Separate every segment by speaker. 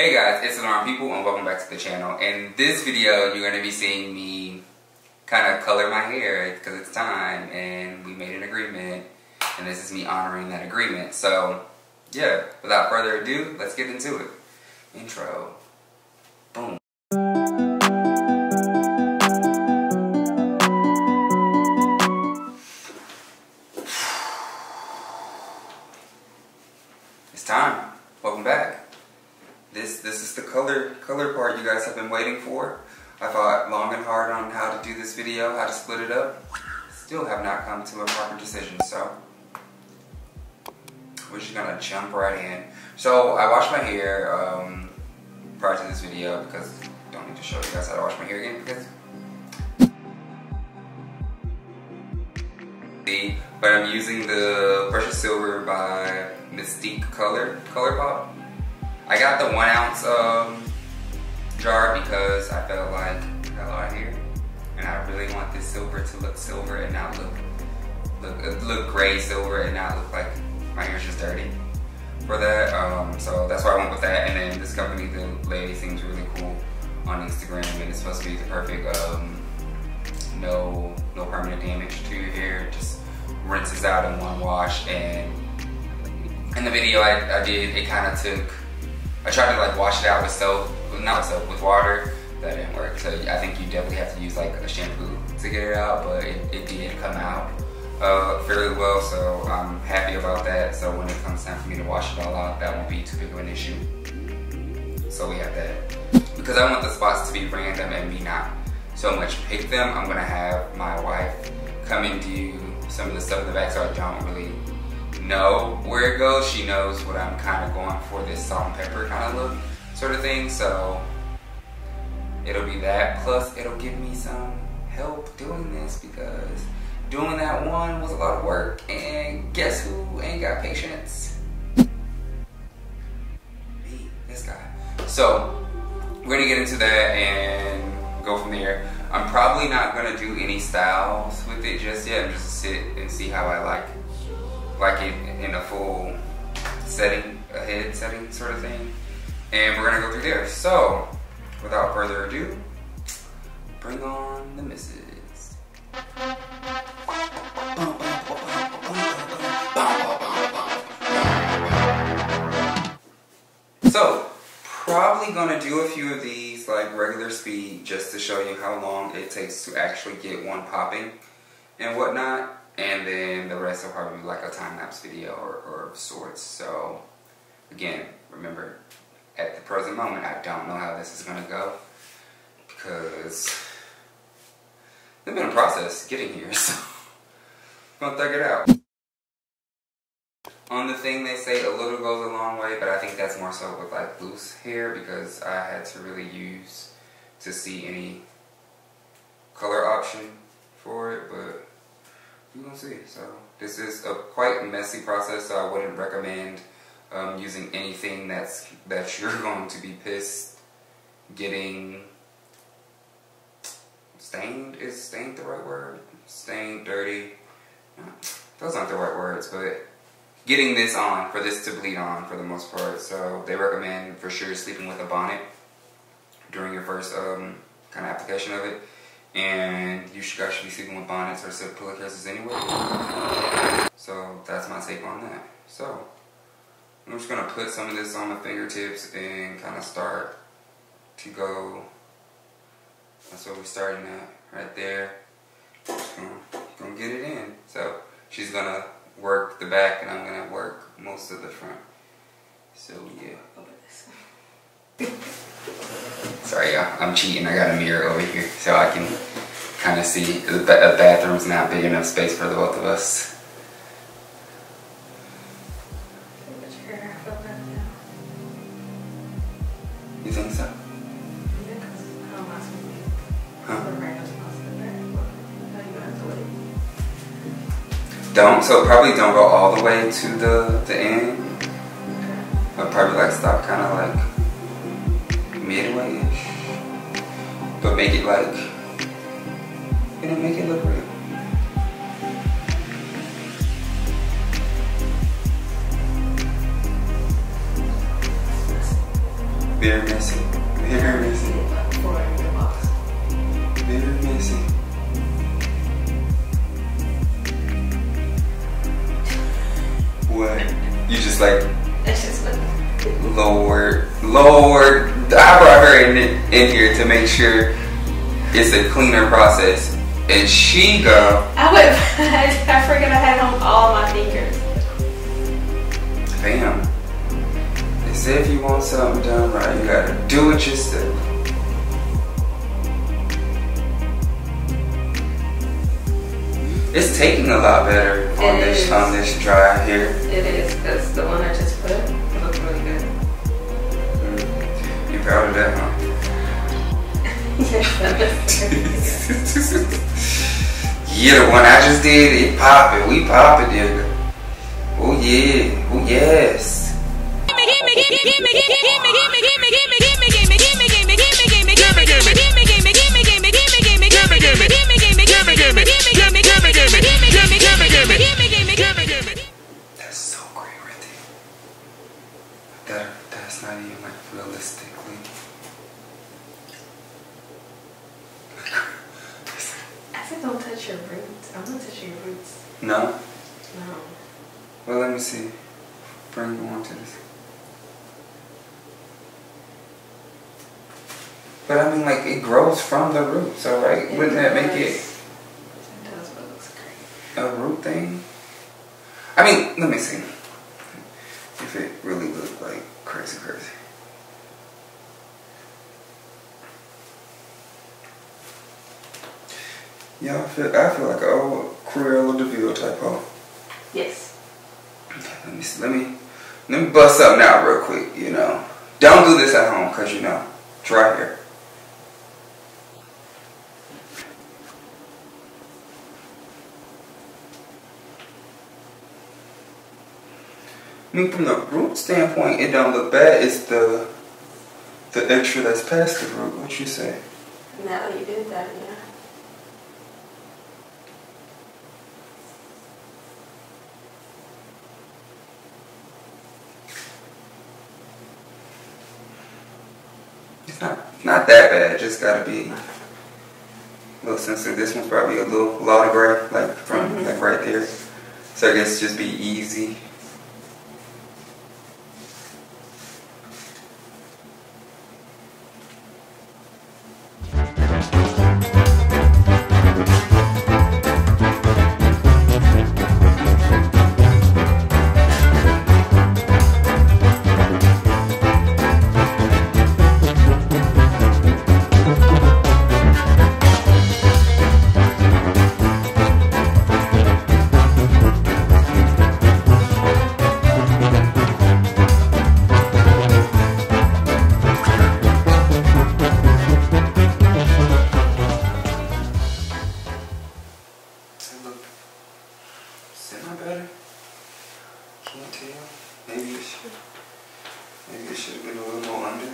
Speaker 1: Hey guys, it's itslaroneppl and welcome back to the channel. In this video, you're going to be seeing me kind of color my hair because it's time and we made an agreement and this is me honoring that agreement. So yeah, without further ado, let's get into it. Intro. Boom. It's time. Welcome back. This is the color part you guys have been waiting for. I thought long and hard on how to do this video, how to split it up. Still have not come to a proper decision, so we're just gonna jump right in. So I washed my hair prior to this video because I don't need to show you guys how to wash my hair again because but I'm using the Precious Silver by Mystique Color Pop. I got the 1 ounce jar because I felt like I got a lot of hair and I really want this silver to look silver and not look gray silver and not look like my hair's just dirty for that. So that's why I went with that. And then this company, the lady seems really cool on Instagram and it's supposed to be the perfect no permanent damage to your hair. Just rinses out in one wash. And in the video I did, it kind of took, I tried to like wash it out with soap, not with soap, with water. That didn't work. So I think you definitely have to use like a shampoo to get it out, but it did come out fairly well, so I'm happy about that. So when it comes time for me to wash it all out, that won't be too big of an issue. So we have that. Because I want the spots to be random and me not so much pick them, I'm gonna have my wife come and do some of the stuff in the back so I don't really know where it goes. She knows what I'm kind of going for, this salt and pepper kind of look sort of thing. So it'll be that, plus it'll give me some help doing this because doing that one was a lot of work and guess who ain't got patience? Me, this guy. So we're gonna get into that and go from there. I'm probably not gonna do any styles with it just yet. I'm just sit and see how I like it in a full setting, a head setting sort of thing. And we're gonna go through there. So, without further ado, bring on the missus. So, probably gonna do a few of these like regular speed just to show you how long it takes to actually get one popping and whatnot. And then the rest will probably be like a time-lapse video or of sorts. So again, remember, at the present moment, I don't know how this is gonna go because it's been a process getting here, so I'm gonna thug it out. On the thing they say a little goes a long way, but I think that's more so with like loose hair because I had to really use to see any color option for it, but we're gonna see. So this is a quite messy process, so I wouldn't recommend using anything that you're going to be pissed getting stained. Is stained the right word? Stained, dirty. Those aren't the right words, but getting this on, for this to bleed on for the most part. So they recommend for sure sleeping with a bonnet during your first kind of application of it. And you guys should be sleeping with bonnets or silk pillowcases anyway. So that's my take on that. So I'm just gonna put some of this on my fingertips and kind of start to go. That's what we're starting at right there. Just gonna get it in. So she's gonna work the back and I'm gonna work most of the front. So yeah. Sorry y'all, I'm cheating. I got a mirror over here so I can kind of see. The bathroom's not big enough space for the both of us. You think so? Huh? Don't, so probably don't go all the way to the end. I'll probably like stop kind of like midway-ish, but make it like, make it look real. Very messy. Very messy. Very messy. What? You just like Lord. I brought her in here to make sure it's a cleaner process. And she go.
Speaker 2: I forgot I had on all my fingers.
Speaker 1: Bam. They say if you want something done right, you gotta do it yourself. It's taking a lot better on this dry here.
Speaker 2: It is, because the one I just put, it looks really good.
Speaker 1: You proud of that, huh?
Speaker 2: Yes,
Speaker 1: Yeah, the one I just did, it poppin'. We poppin', nigga. Oh yeah. Oh yes. That's so great right there. That's not even like realistically.
Speaker 2: I said don't touch your roots. I'm gonna touch your roots.
Speaker 1: No?
Speaker 2: No.
Speaker 1: Well, let me see. Bring you on to this. But I mean, like, it grows from the roots, so right? Wouldn't that make it?
Speaker 2: It does, but it looks great.
Speaker 1: A root thing? I mean, let me see. If it really looked like crazy. Yeah, I feel like an old Cruella de Vil type hoe.
Speaker 2: Yes.
Speaker 1: Let me bust something out real quick, you know. Don't do this at home, because you know, it's right here. I mean, from the root standpoint, it don't look bad. It's the extra that's past the root. What you say?
Speaker 2: Now that you did that, yeah.
Speaker 1: It's not that bad. Just gotta be a little sensitive. This one's probably a lot of gray, like from like right there. So I guess just be easy. Better? Can't tell. Maybe it should have been a little more under.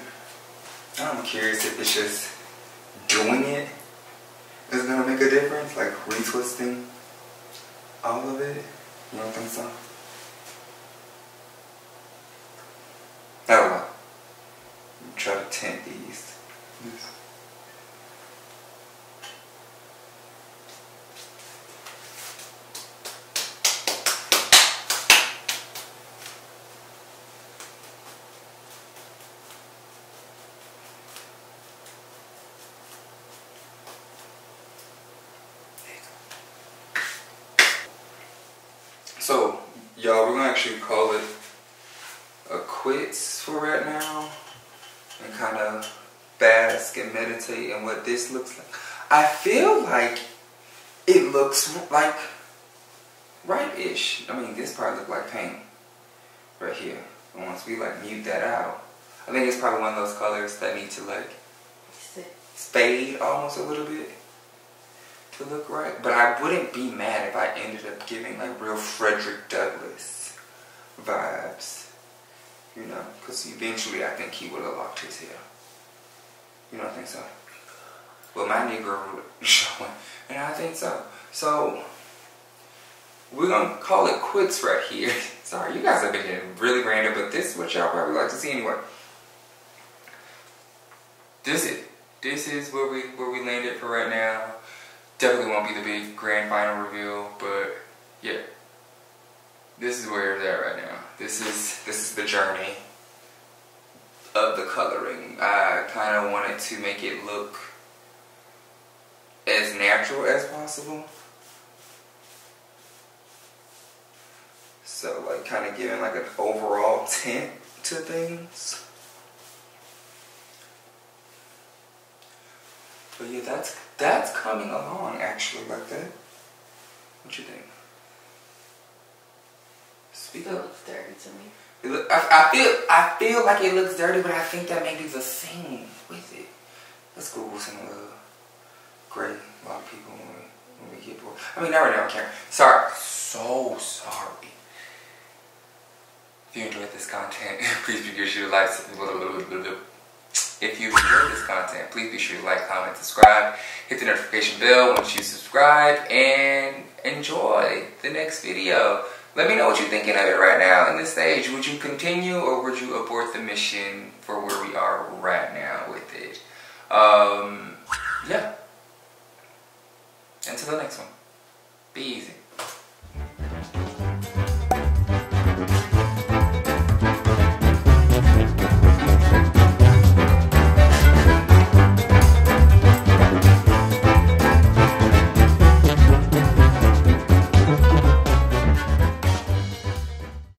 Speaker 1: I'm curious if it's just doing it is gonna make a difference, like retwisting all of it. You don't think so? Oh, try to tint these. So, y'all, we're gonna actually call it a quits for right now and kind of bask and meditate in what this looks like. I feel like it looks like right-ish. I mean, this part look like paint right here. And once we like mute that out, I think it's probably one of those colors that need to like fade almost a little bit to look right. But I wouldn't be mad if I ended up giving like real Frederick Douglass vibes, you know, because eventually I think he would have locked his hair. You don't think so? Well, my Negro showing, and I think so. So we're gonna call it quits right here. Sorry, you guys have been getting really random, but this is what y'all probably like to see anyway. this is where we landed for right now. Definitely won't be the big grand final reveal, but yeah, this is where it's at right now. This is the journey of the coloring. I kind of wanted to make it look as natural as possible. So like kind of giving like an overall tint to things. But yeah, that's coming along actually like that. What you think?
Speaker 2: It looks dirty to me.
Speaker 1: I feel like it looks dirty, but I think that may be the thing with it. Let's Google some gray. A lot of people when we get bored. I mean, not right now on camera. Sorry, so sorry. If you enjoyed this content, please be sure to like. If you enjoyed this content, please be sure to like, comment, subscribe, hit the notification bell once you subscribe, and enjoy the next video. Let me know what you're thinking of it right now in this stage. Would you continue or would you abort the mission for where we are right now with it? Yeah. Until the next one. Be easy.